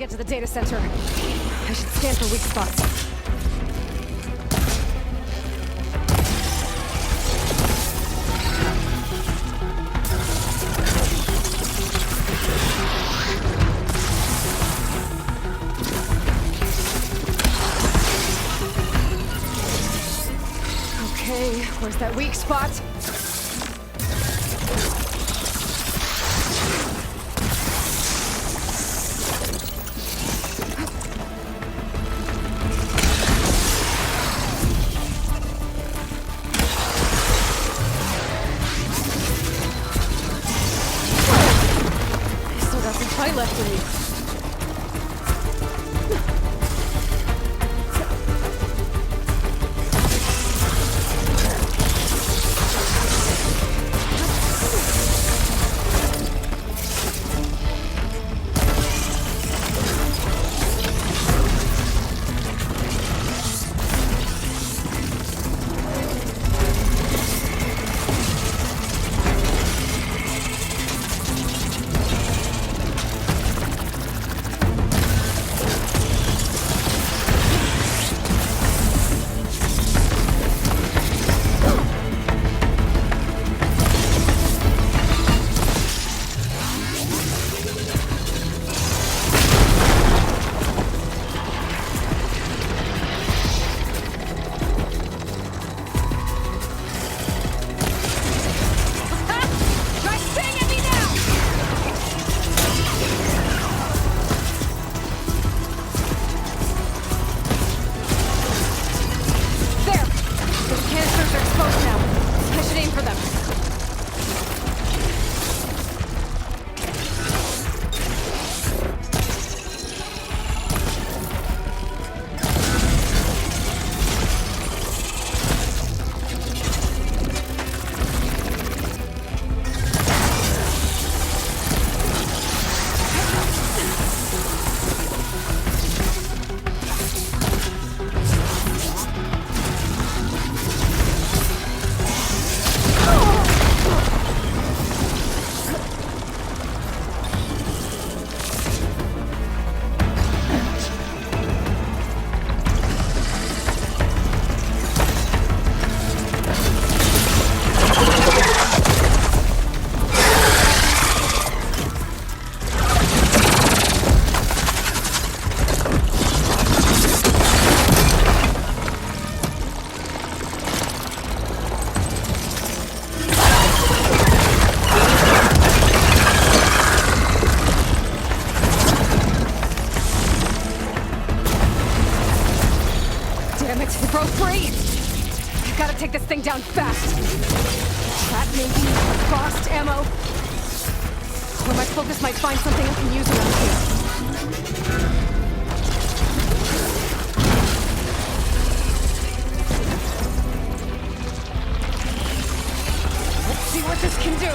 get to the data center. I should scan for weak spots. Okay, where's that weak spot? Left in me. Take this thing down fast. Trap maybe? Frost ammo? Or my focus might find something I can use around here. Let's see what this can do.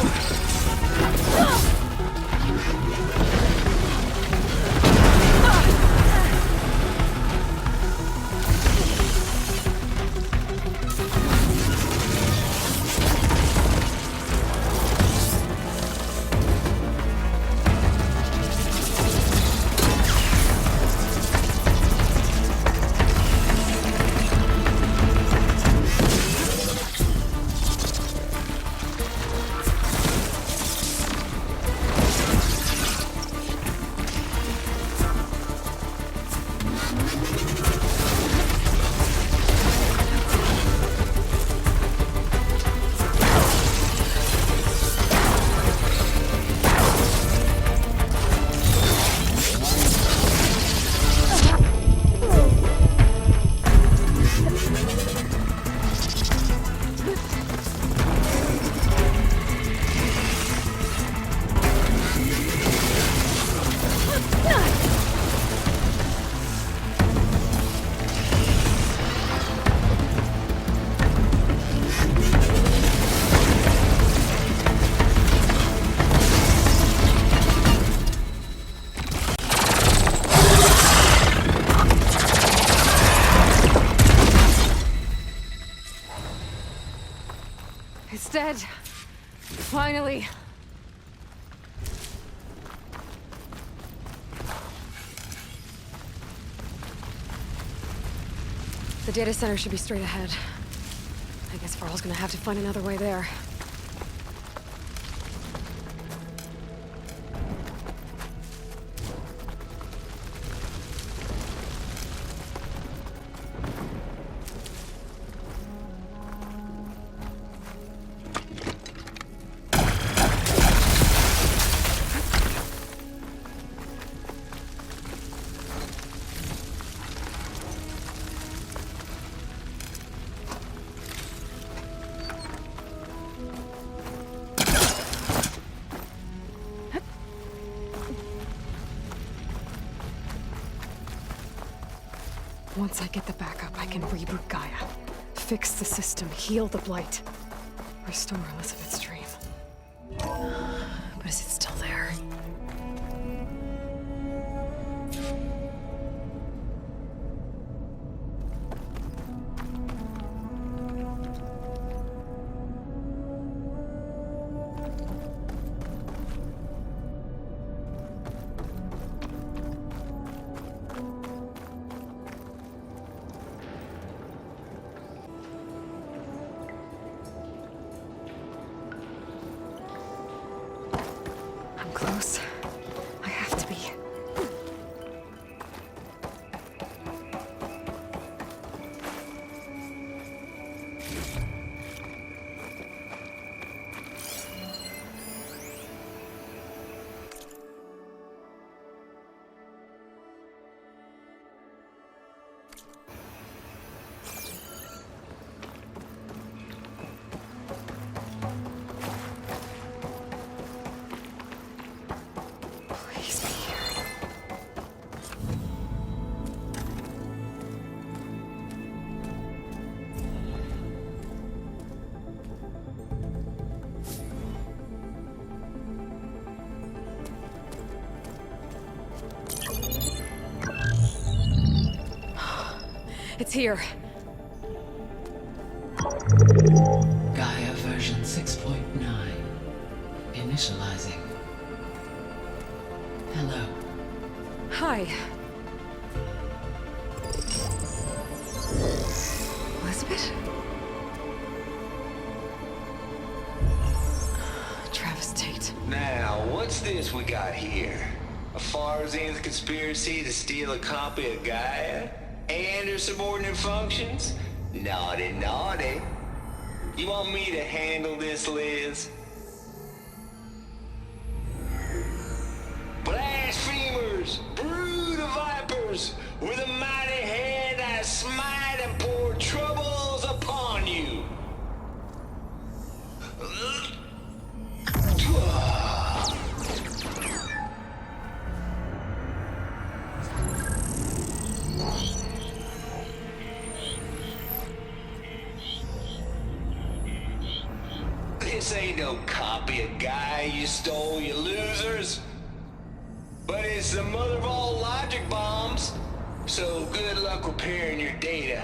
It's dead. Finally. The data center should be straight ahead. I guess Varl's gonna have to find another way there. Once I get the backup, I can reboot Gaia. Fix the system, heal the Blight. Restore Elizabeth's dream. But is it still there? Close. I have to be. It's here. Gaia version 6.9. Initializing. Hello. Hi. Elizabeth? Travis Tate. Now, what's this we got here? A Farzian's conspiracy to steal a copy of Gaia? And her subordinate functions? Naughty, naughty. You want me to handle this, Liz? Blasphemers! Brood of vipers! With a mighty hand I smite and pour troubles upon you! This ain't no copy of Gaia you stole, you losers. But it's the mother of all logic bombs. So good luck repairing your data.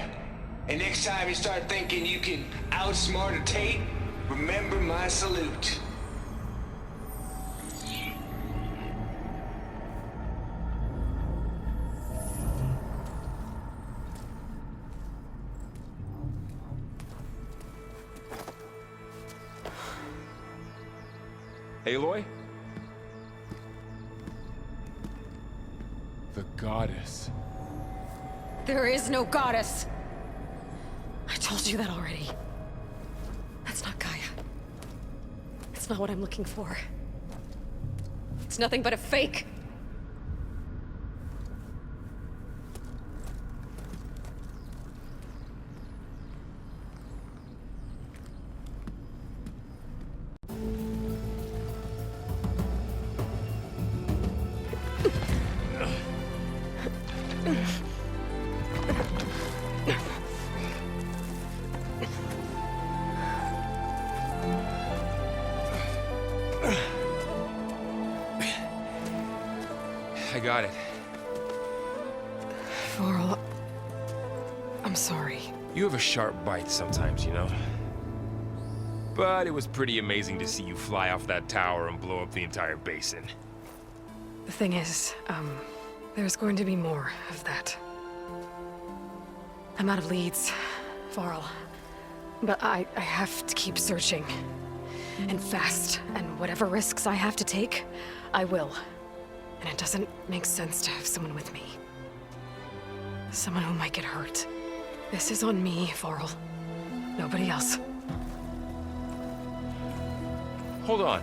And next time you start thinking you can outsmart a Tate, remember my salute. Aloy? The goddess. There is no goddess. I told you that already. That's not Gaia. It's not what I'm looking for. It's nothing but a fake. I got it. Varl, I'm sorry. You have a sharp bite sometimes, you know? But it was pretty amazing to see you fly off that tower and blow up the entire basin. The thing is, there's going to be more of that. I'm out of leads, Varl. But I have to keep searching. And fast. And whatever risks I have to take, I will. And it doesn't make sense to have someone with me. Someone who might get hurt. This is on me, Varl. Nobody else. Hold on.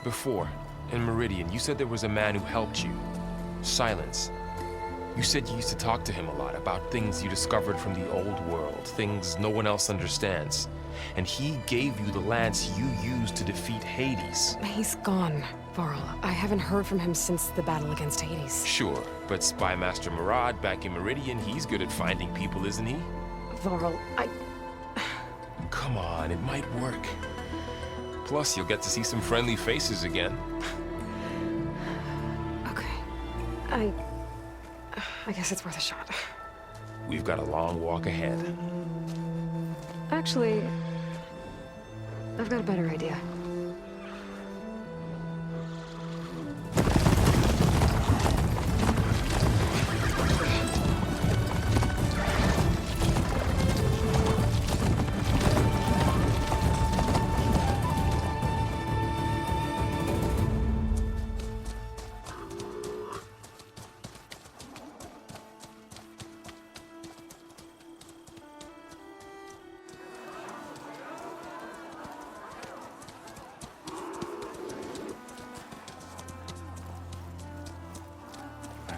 Before, in Meridian, you said there was a man who helped you. Silence. You said you used to talk to him a lot about things you discovered from the old world, things no one else understands. And he gave you the lance you used to defeat Hades. He's gone, Varl. I haven't heard from him since the battle against Hades. Sure, but Spy Master Murad back in Meridian, he's good at finding people, isn't he? Varl, Come on, it might work. Plus, you'll get to see some friendly faces again. Okay. I guess it's worth a shot. We've got a long walk ahead. Actually, I've got a better idea.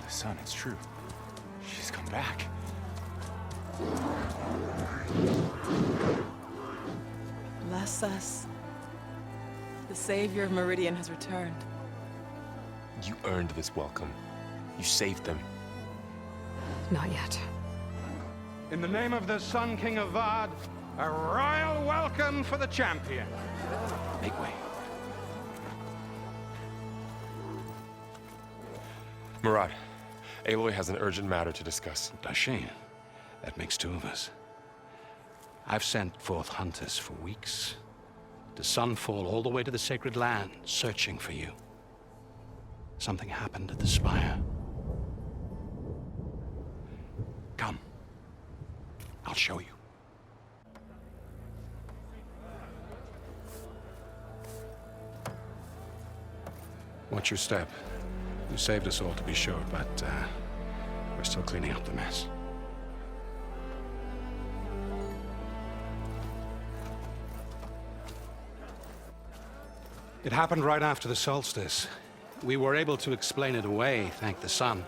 Son, it's true. She's come back. Bless us. The savior of Meridian has returned. You earned this welcome. You saved them. Not yet. In the name of the Sun King of Vard, a royal welcome for the champion. Make way. Murad, Aloy has an urgent matter to discuss. Dashane, that makes two of us. I've sent forth hunters for weeks, to sunfall all the way to the sacred land, searching for you. Something happened at the spire. Come. I'll show you. Watch your step. You saved us all, to be sure, but we're still cleaning up the mess. It happened right after the solstice. We were able to explain it away, thank the sun.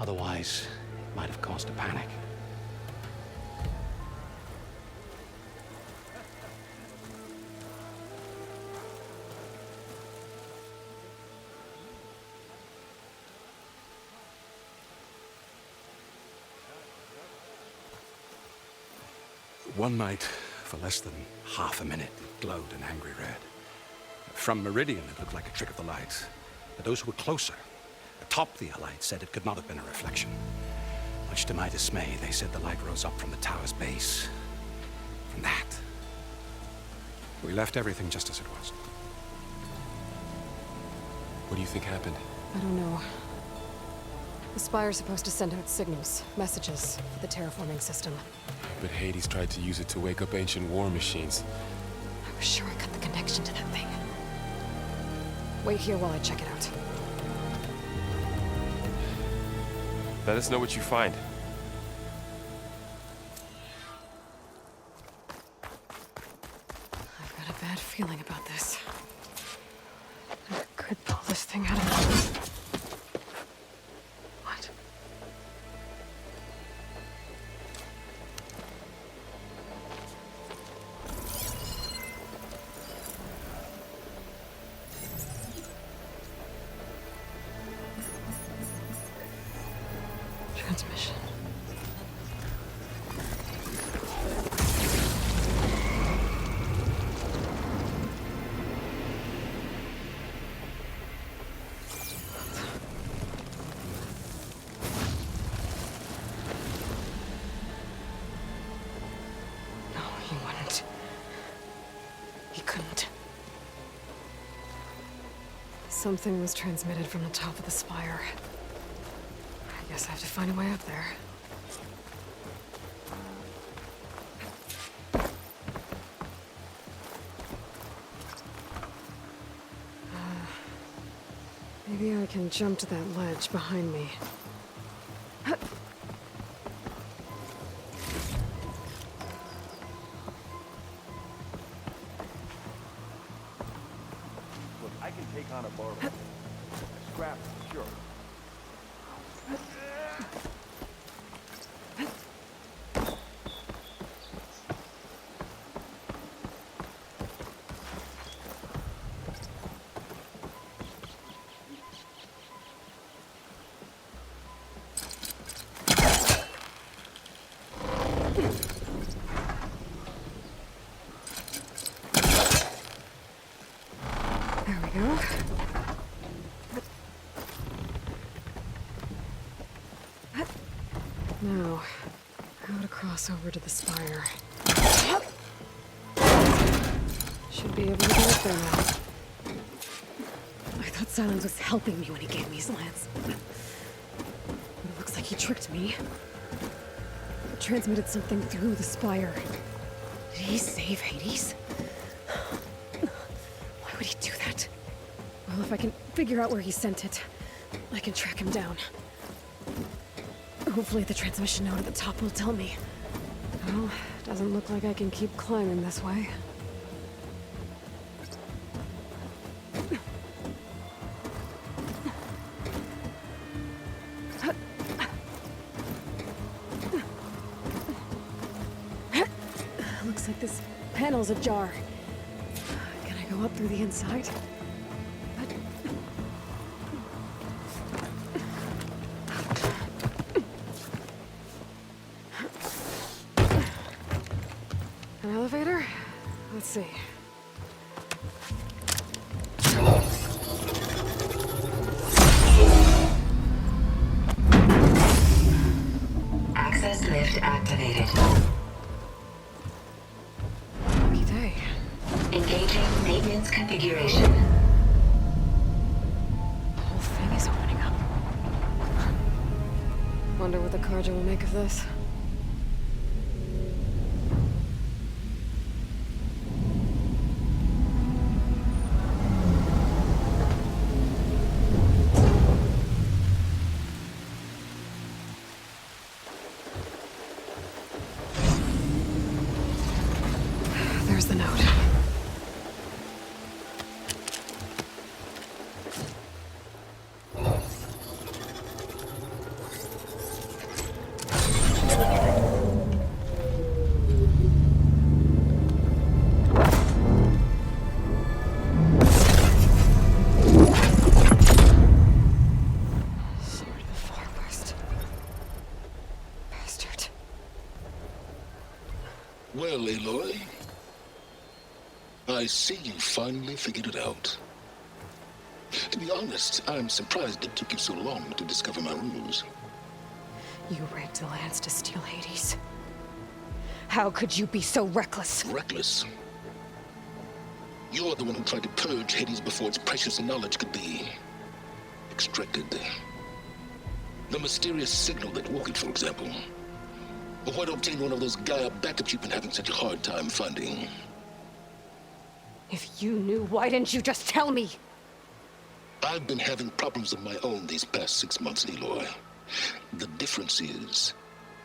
Otherwise, it might have caused a panic. One night, for less than half a minute, it glowed an angry red. From Meridian, it looked like a trick of the light. But those who were closer, atop the Allied, said it could not have been a reflection. Much to my dismay, they said the light rose up from the tower's base. From that. We left everything just as it was. What do you think happened? I don't know. The Spire's supposed to send out signals, messages for the terraforming system. But Hades tried to use it to wake up ancient war machines. I was sure I cut the connection to that thing. Wait here while I check it out. Let us know what you find. I've got a bad feeling about this. I could pull this thing out of... What? Transmission. No, he wouldn't. He couldn't. Something was transmitted from the top of the spire. I guess I have to find a way up there. can jump to that ledge behind me. Look, I can take on a bar. Scrap, sure. There we go. Now, how to cross over to the spire. Should be able to get up there now. I thought Silence was helping me when he gave me his lance. But it looks like he tricked me. Transmitted something through the spire. Did he save Hades? Why would he do that? Well, if I can figure out where he sent it, I can track him down. Hopefully the transmission node at the top will tell me. Well, doesn't look like I can keep climbing this way. Looks like this panel's ajar. Can I go up through the inside? An elevator? Let's see. Access lift activated. Lucky day. Engaging maintenance configuration. The whole thing is opening up. Wonder what the Carja will make of this. There's the note. Sword of the Far West. Bastard. Well, Aloy, I see you finally figured it out. To be honest, I'm surprised it took you so long to discover my rules. You rigged the lance to steal Hades. How could you be so reckless? Reckless. You're the one who tried to purge Hades before its precious knowledge could be extracted. The mysterious signal that woke it, for example. Or why to obtain one of those Gaia backups you've been having such a hard time finding. If you knew, why didn't you just tell me? I've been having problems of my own these past 6 months, Aloy. The difference is,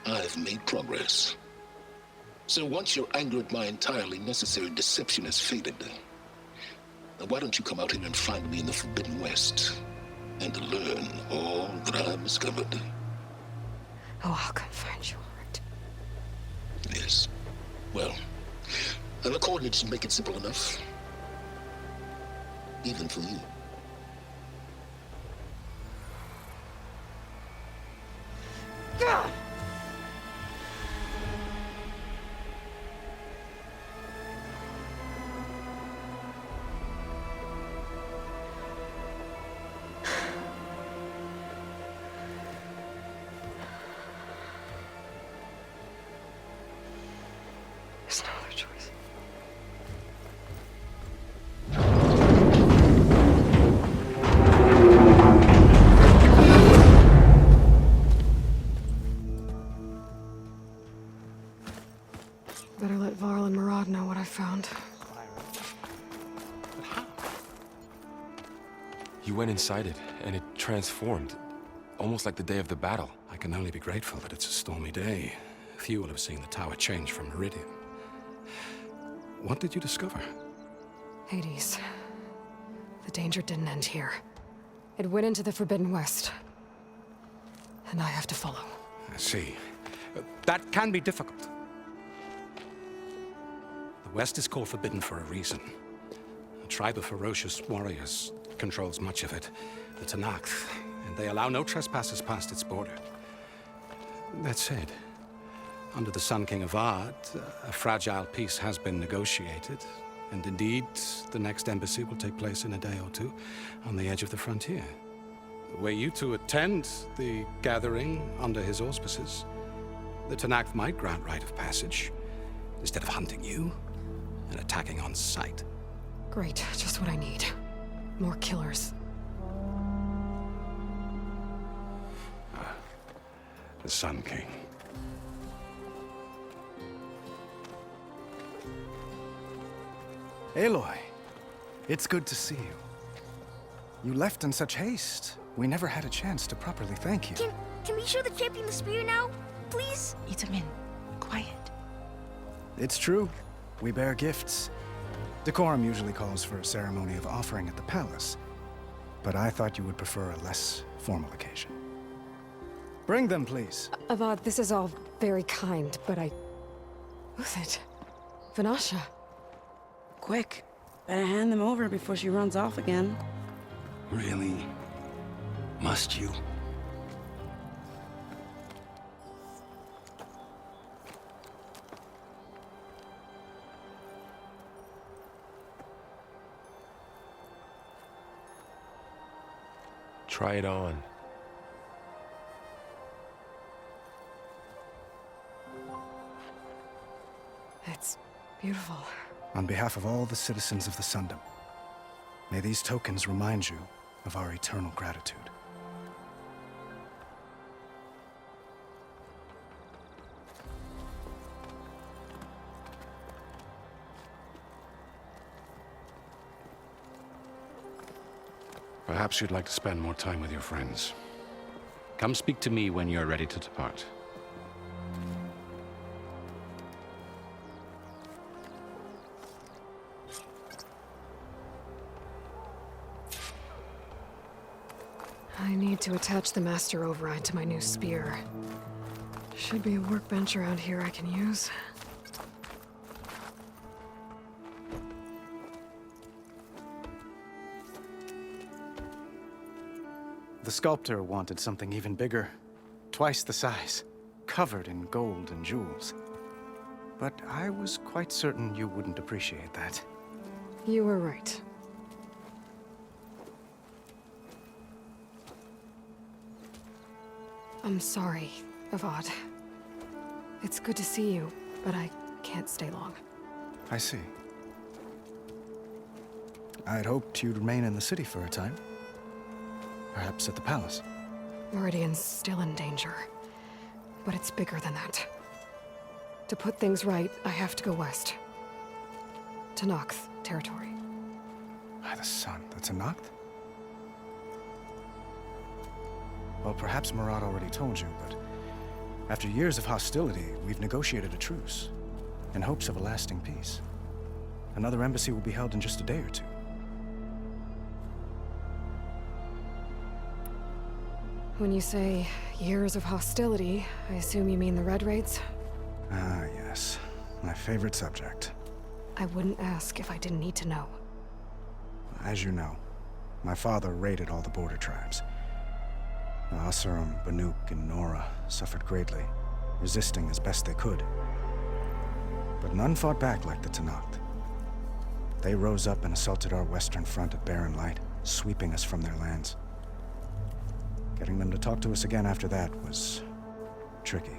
I've made progress. So once your anger at my entirely necessary deception has faded, why don't you come out here and find me in the Forbidden West and learn all that I've discovered? Oh, I'll come find you, all right. Yes. Well, the coordinates make it simple enough. Even for you. Gah! There's no other choice. Better let Varl and Murad know what I found. But how? You went inside it, and it transformed. Almost like the day of the battle. I can only be grateful that it's a stormy day. Few will have seen the tower change from Meridian. What did you discover? Hades. The danger didn't end here. It went into the Forbidden West. And I have to follow. I see. That can be difficult. The West is called Forbidden for a reason. A tribe of ferocious warriors controls much of it, the Tenakth, and they allow no trespassers past its border. That said, under the Sun King of Ard, a fragile peace has been negotiated, and indeed, the next embassy will take place in a day or two on the edge of the frontier. Were you to attend the gathering under his auspices, the Tenakth might grant right of passage, instead of hunting you and attacking on sight. Great, just what I need. More killers. The Sun King. Aloy, it's good to see you. You left in such haste. We never had a chance to properly thank you. Can we show the champion the spear now? Please? Itamin, quiet. It's true. We bear gifts. Decorum usually calls for a ceremony of offering at the palace, but I thought you would prefer a less formal occasion. Bring them, please. Avad, this is all very kind, but Who's it? Vanasha. Quick, better hand them over before she runs off again. Really? Must you? Try it on. It's beautiful. On behalf of all the citizens of the Sundom, may these tokens remind you of our eternal gratitude. Perhaps you'd like to spend more time with your friends. Come speak to me when you're ready to depart. I need to attach the master override to my new spear. Should be a workbench around here I can use. The sculptor wanted something even bigger, twice the size, covered in gold and jewels. But I was quite certain you wouldn't appreciate that. You were right. I'm sorry, Avad. It's good to see you, but I can't stay long. I see. I'd hoped you'd remain in the city for a time. Perhaps at the palace. Meridian's still in danger, but it's bigger than that. To put things right, I have to go west. To Tenakth territory. By the sun, that's a Tenakth? Well, perhaps Murad already told you, but after years of hostility, we've negotiated a truce, in hopes of a lasting peace. Another embassy will be held in just a day or two. When you say years of hostility, I assume you mean the Red Raids? Ah, yes. My favorite subject. I wouldn't ask if I didn't need to know. As you know, my father raided all the border tribes. The Asurum, Banuk, and Nora suffered greatly, resisting as best they could. But none fought back like the Tenakth. They rose up and assaulted our western front at Barren Light, sweeping us from their lands. Getting them to talk to us again after that was tricky.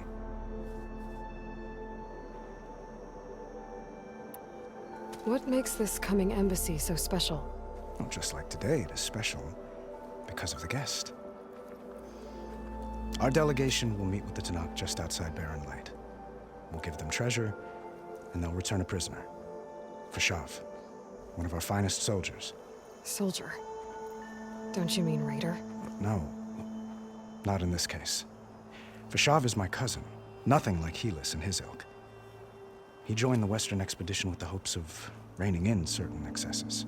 What makes this coming embassy so special? Well, just like today, it is special because of the guest. Our delegation will meet with the Tenakth just outside Barren Light. We'll give them treasure, and they'll return a prisoner. For Shav, one of our finest soldiers. Soldier? Don't you mean Raider? No. Not in this case. Vashav is my cousin. Nothing like Helis and his ilk. He joined the Western expedition with the hopes of reining in certain excesses.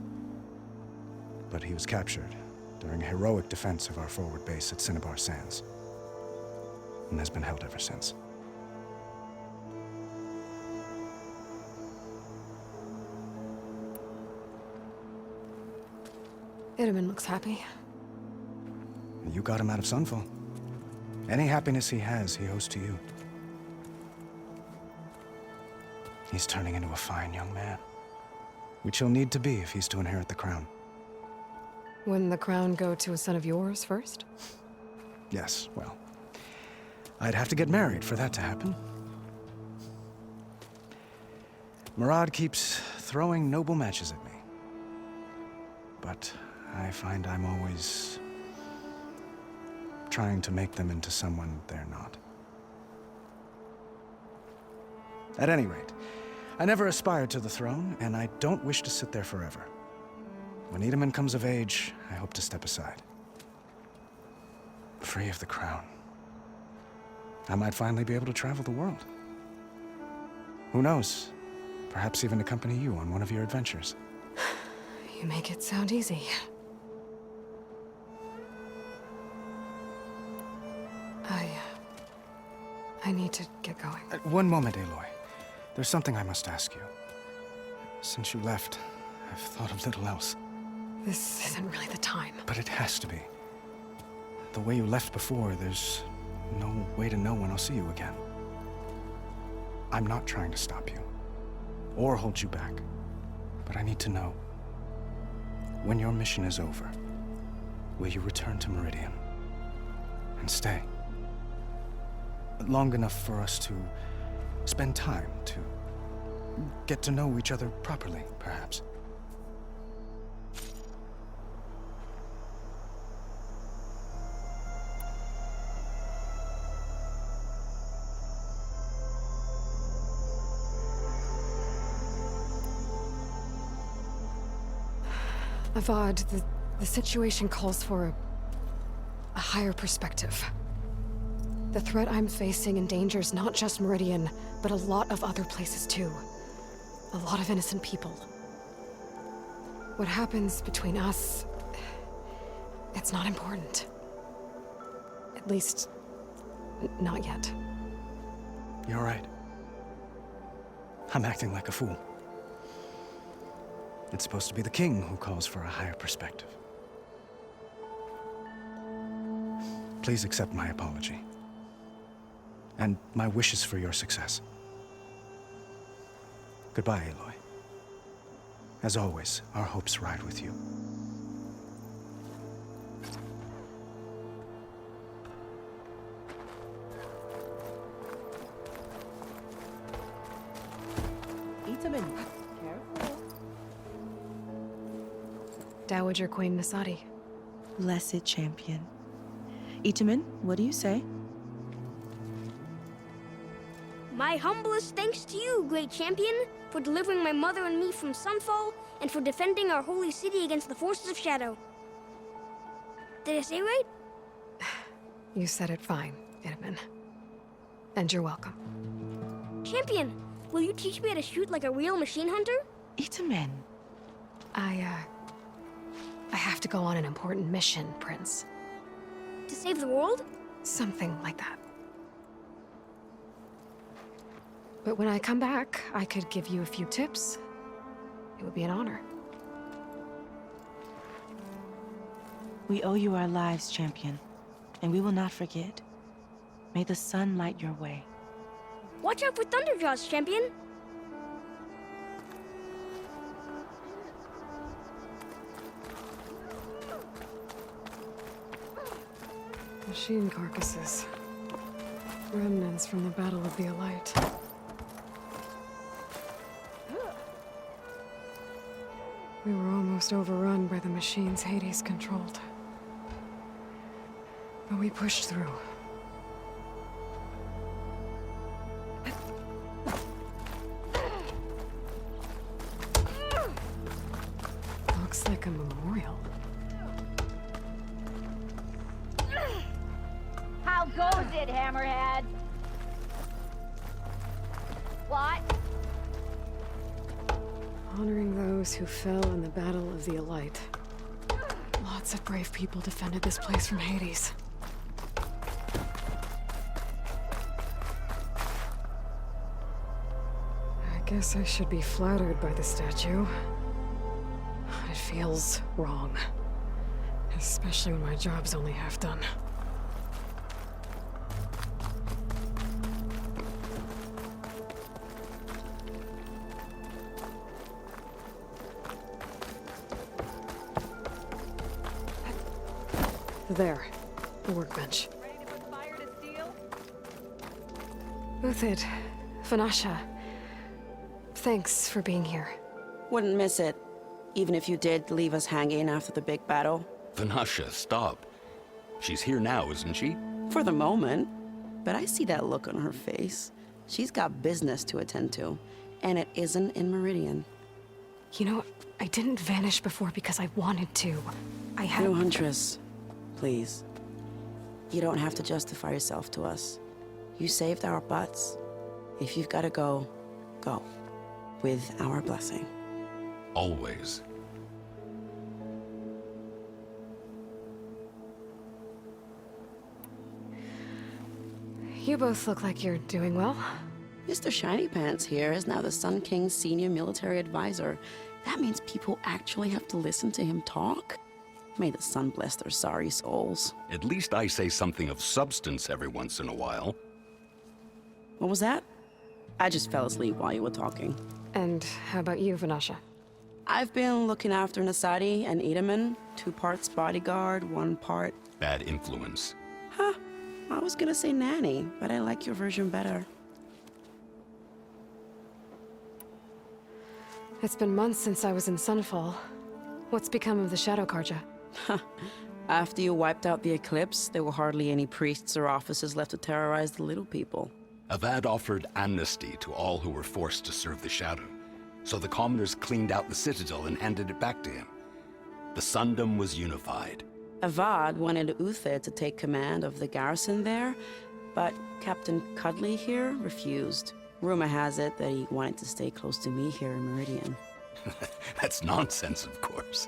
But he was captured during a heroic defense of our forward base at Cinnabar Sands, and has been held ever since. Itaman looks happy. You got him out of Sunfall. Any happiness he has, he owes to you. He's turning into a fine young man, which he'll need to be if he's to inherit the crown. Wouldn't the crown go to a son of yours first? Yes, well, I'd have to get married for that to happen. Murad keeps throwing noble matches at me. But I find I'm always trying to make them into someone they're not. At any rate, I never aspired to the throne, and I don't wish to sit there forever. When Itaman comes of age, I hope to step aside. Free of the crown. I might finally be able to travel the world. Who knows? Perhaps even accompany you on one of your adventures. You make it sound easy. I need to get going. One moment, Aloy. There's something I must ask you. Since you left, I've thought of little else. This isn't really the time. But it has to be. The way you left before, there's no way to know when I'll see you again. I'm not trying to stop you, or hold you back. But I need to know, when your mission is over, will you return to Meridian? And stay? Long enough for us to spend time, to get to know each other properly, perhaps. Avad, the situation calls for a higher perspective. The threat I'm facing endangers not just Meridian, but a lot of other places too. A lot of innocent people. What happens between us, it's not important. At least, not yet. You're right. I'm acting like a fool. It's supposed to be the king who calls for a higher perspective. Please accept my apology. And my wishes for your success. Goodbye, Aloy. As always, our hopes ride with you. Itaman, careful. Dowager Queen Nasadi. Blessed champion. Itaman, what do you say? My humblest thanks to you, great champion, for delivering my mother and me from Sunfall, and for defending our holy city against the forces of Shadow. Did I say right? You said it fine, Itaman. And you're welcome. Champion, will you teach me how to shoot like a real machine hunter? Itaman. I have to go on an important mission, Prince. To save the world? Something like that. But when I come back, I could give you a few tips. It would be an honor. We owe you our lives, champion, and we will not forget. May the sun light your way. Watch out for Thunderjaws, champion! Machine carcasses. Remnants from the Battle of the Elite. We were almost overrun by the machines Hades controlled. But we pushed through. Looks like a memorial. it, Hammerhead. What? Honoring those who fell in the Battle of the Elite. Lots of brave people defended this place from Hades. I guess I should be flattered by the statue. It feels wrong. Especially when my job's only half done. There, the workbench. Ready to put fire to steel? Uthid, Vanasha, thanks for being here. Wouldn't miss it, even if you did leave us hanging after the big battle. Vanasha, stop. She's here now, isn't she? For the moment. But I see that look on her face. She's got business to attend to, and it isn't in Meridian. You know, I didn't vanish before because I wanted to. I had... No, Huntress. Please. You don't have to justify yourself to us. You saved our butts. If you've got to go, go. With our blessing. Always. You both look like you're doing well. Mr. Shiny Pants here is now the Sun King's senior military advisor. That means people actually have to listen to him talk? May the sun bless their sorry souls. At least I say something of substance every once in a while. What was that? I just fell asleep while you were talking. And how about you, Vanasha? I've been looking after Nasadi and Edaman. 2 parts bodyguard, 1 part... Bad influence. Huh. I was gonna say nanny, but I like your version better. It's been months since I was in Sunfall. What's become of the Shadow Karja? After you wiped out the Eclipse, there were hardly any priests or officers left to terrorize the little people. Avad offered amnesty to all who were forced to serve the Shadow. So the commoners cleaned out the Citadel and handed it back to him. The Sundom was unified. Avad wanted Uthid to take command of the garrison there, but Captain Cudley here refused. Rumor has it that he wanted to stay close to me here in Meridian. That's nonsense, of course.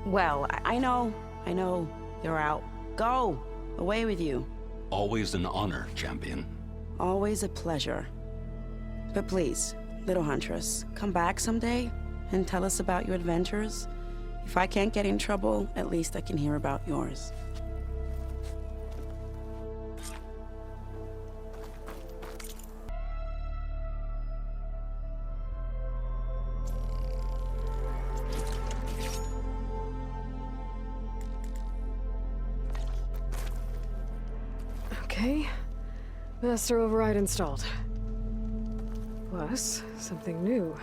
Well, I know. You're out. Go! Away with you. Always an honor, champion. Always a pleasure. But please, little Huntress, come back someday and tell us about your adventures. If I can't get in trouble, at least I can hear about yours. Okay. Master override installed. Plus, something new.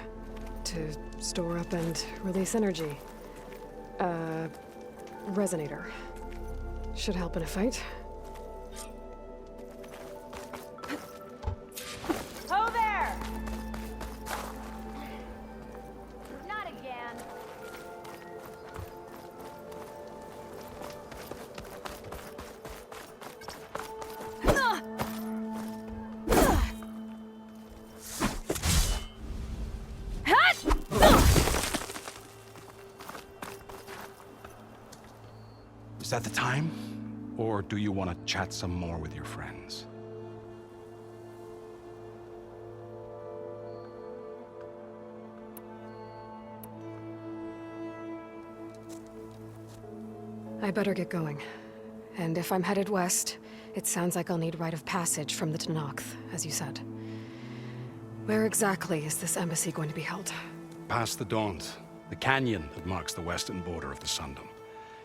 To store up and release energy. Resonator. Should help in a fight. Ho there! Not again. Is that the time? Or do you want to chat some more with your friends? I better get going. And if I'm headed west, it sounds like I'll need rite of passage from the Tenakth, as you said. Where exactly is this embassy going to be held? Past the Daunt, the canyon that marks the western border of the Sundom.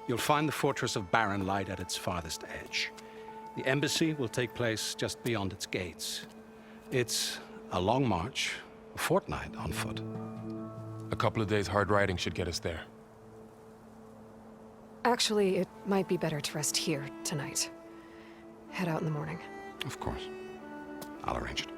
You'll find the fortress of Barren Light at its farthest edge. The embassy will take place just beyond its gates. It's a long march, a fortnight on foot. A couple of days hard riding should get us there. Actually, it might be better to rest here tonight. Head out in the morning. Of course. I'll arrange it.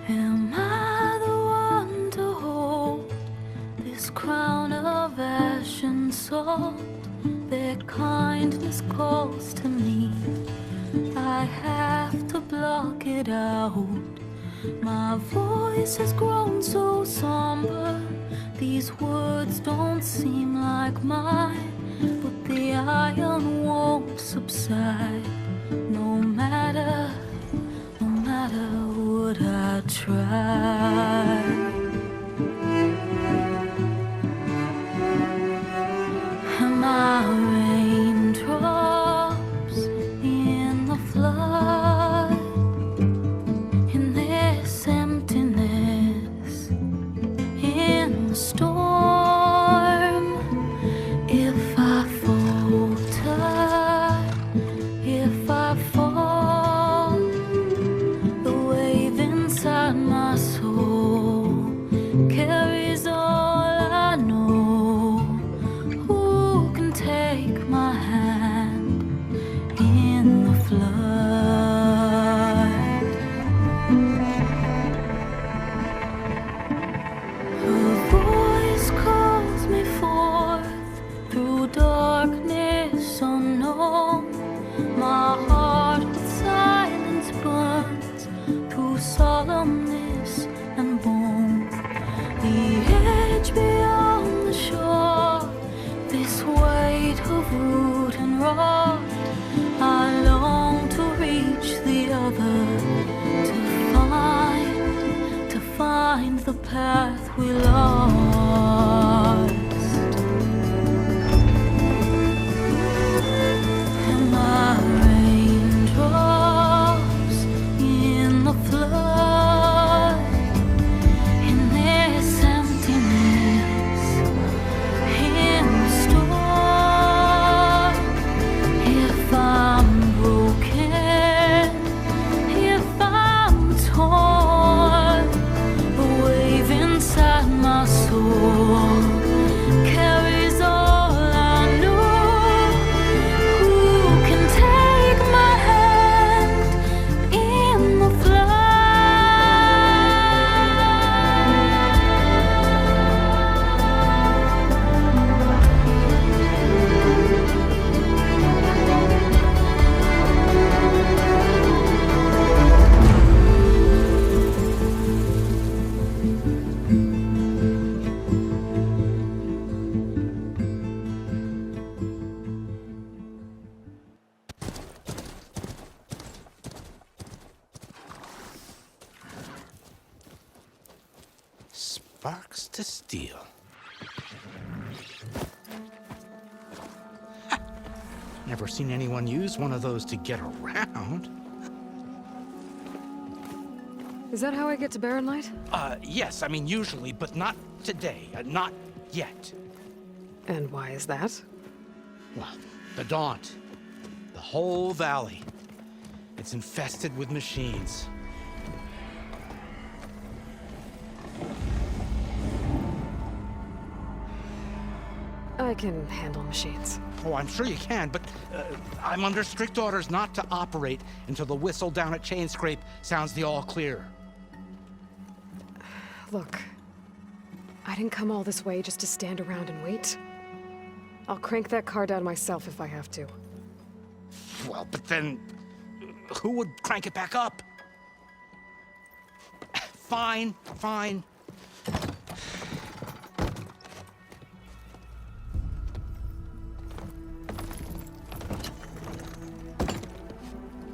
Am I the one to hold this crown of ash and salt? Their kindness calls to me. I have to block it out. My voice has grown so somber. These words don't seem like mine, but the iron won't subside. No matter what I try. Am I raindrops in the flood? In this emptiness, in the storm. If I falter, if I fall, the wave inside my soul carries all I know. Who can take my hand in the flood? Her voice calls me forth through darkness unknown. My heart with silence burns through solemnness and bone. The edge beyond the shore, this weight of root and rot. I long to reach the other, to find the path we lost. Am I raindrops in the flood? In this emptiness, in the storm. If I'm broken, if I'm torn, the wave inside my soul carries all I know. Who can take my hand in the Sparks to steel. Ha! Never seen anyone use one of those to get around. Is that how I get to Barren Light? Yes, I mean usually, but not today. Not yet. And why is that? Well, the Daunt. The whole valley. It's infested with machines. I can handle machines. Oh, I'm sure you can, but I'm under strict orders not to operate until the whistle down at Chain Scrape sounds the all clear. Look, I didn't come all this way just to stand around and wait. I'll crank that car down myself if I have to. Well, but then who would crank it back up? Fine, fine.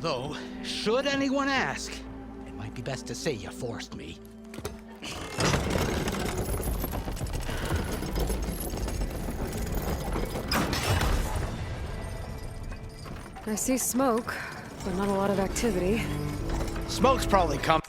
Though, should anyone ask, it might be best to say you forced me. I see smoke, but not a lot of activity. Smoke's probably coming.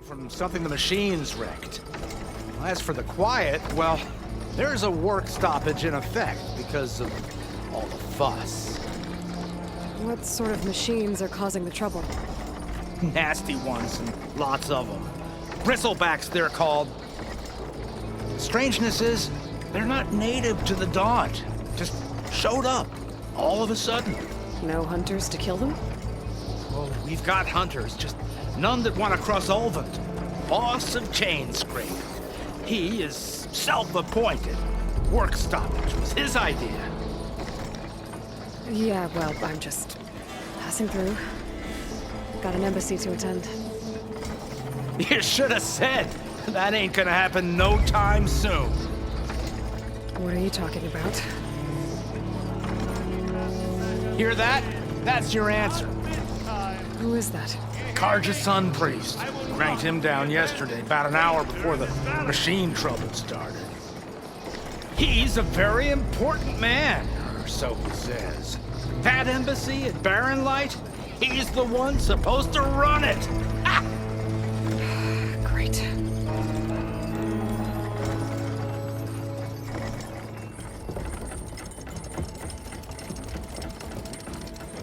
From something the machines wrecked. As for the quiet, well, there's a work stoppage in effect because of all the fuss. What sort of machines are causing the trouble? Nasty ones, and lots of them. Bristlebacks, they're called. The strangeness is, they're not native to the Daunt. Just showed up, all of a sudden. No hunters to kill them? Oh, we've got hunters, just none that want to cross Ulvent. Boss of Chainscrape. He is self-appointed. Work stoppage was his idea. Yeah, well, I'm just passing through. Got an embassy to attend. You should have said. That ain't gonna happen no time soon. What are you talking about? Hear that? That's your answer. Who is that? Karja's son priest. Cranked him down yesterday, about an hour before the machine trouble started. He's a very important man, or so he says. That embassy at Barren Light, he's the one supposed to run it. Ha! Great.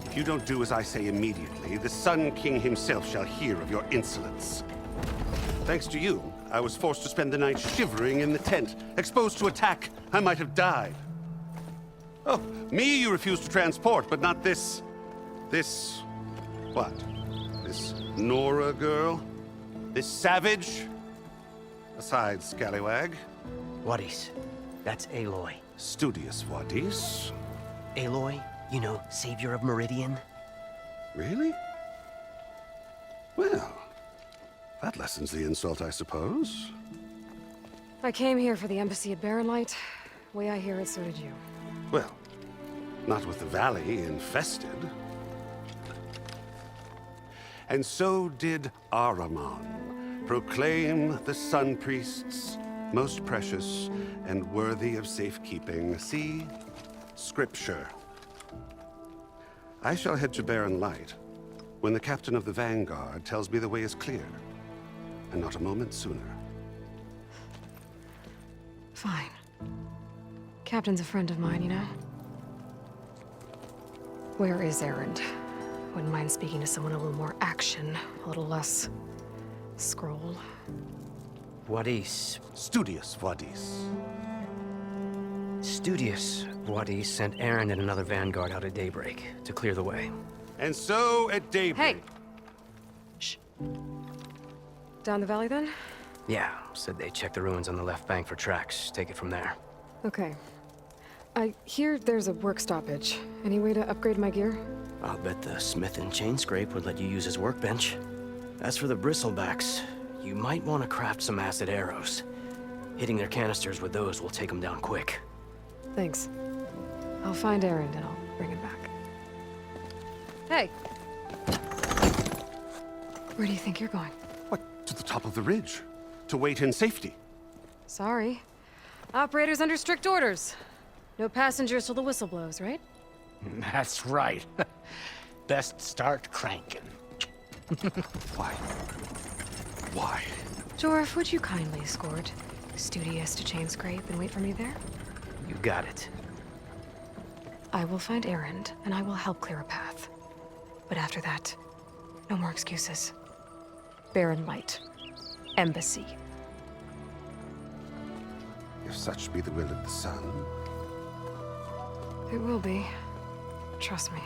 If you don't do as I say immediately, the Sun King himself shall hear of your insolence. Thanks to you, I was forced to spend the night shivering in the tent. Exposed to attack, I might have died. Oh, me you refuse to transport, but not this... what? This Nora girl? This savage? Aside, scallywag. Wadis. That's Aloy. Studious Wadis. Aloy, you know, savior of Meridian. Really? Well, that lessens the insult, I suppose. I came here for the embassy at Barren Light. Way I hear it, so did you. Well, not with the valley infested. And so did Ahriman proclaim the Sun Priests most precious and worthy of safekeeping. See? Scripture. I shall head to Barren Light when the captain of the Vanguard tells me the way is clear, and not a moment sooner. Fine. Captain's a friend of mine, you know? Where is Erend? Wouldn't mind speaking to someone a little more action, a little less scroll. Wadis. Studious Wadis. Studious Wadis sent Erend and another Vanguard out at daybreak to clear the way. And so at daybreak... Hey! Shh. Down the valley, then? Yeah, said they checked the ruins on the left bank for tracks. Take it from there. Okay. I hear there's a work stoppage. Any way to upgrade my gear? I'll bet the smith in Chainscrape would let you use his workbench. As for the bristlebacks, you might want to craft some acid arrows. Hitting their canisters with those will take them down quick. Thanks. I'll find Erend and I'll bring him back. Hey! Where do you think you're going? What, to the top of the ridge? To wait in safety? Sorry. Operator's under strict orders. No passengers till the whistle blows, right? That's right. Best start cranking. Why? Why? Jorf, would you kindly escort Studious to Chainscrape and wait for me there? You got it. I will find Erend, and I will help clear a path. But after that, no more excuses. Barren Light. Embassy. if such be the will of the sun. It will be. Trust me.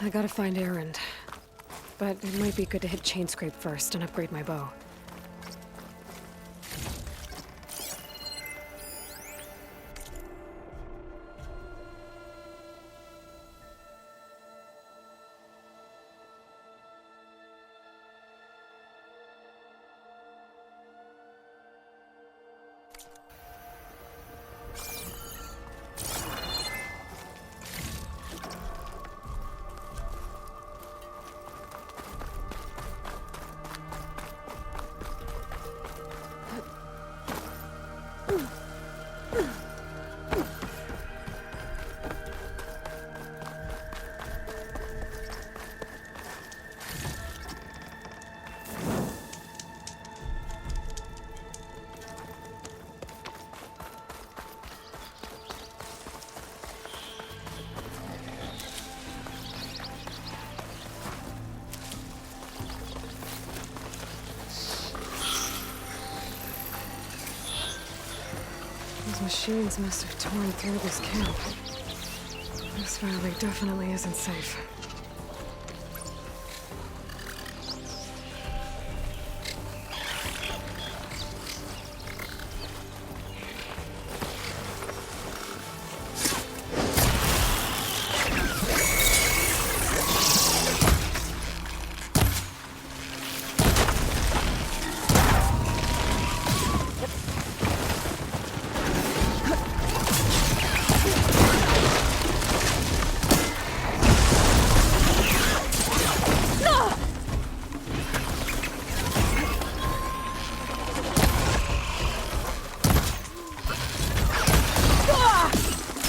I gotta find Erend. But it might be good to hit Chainscrape first and upgrade my bow. Those machines must have torn through this camp. This valley definitely isn't safe.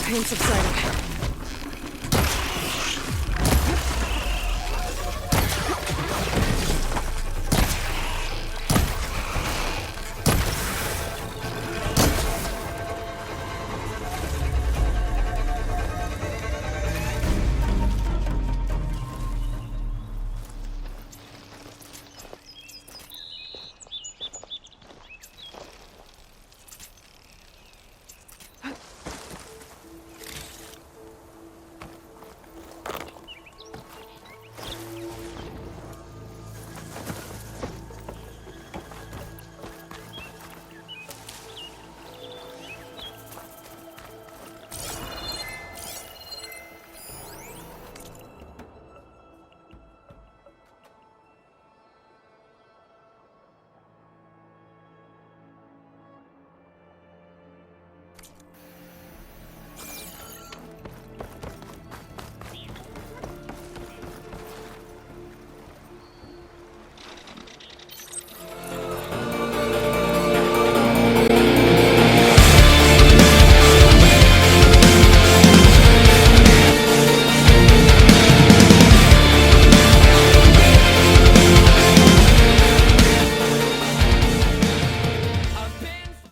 Pain subsiding.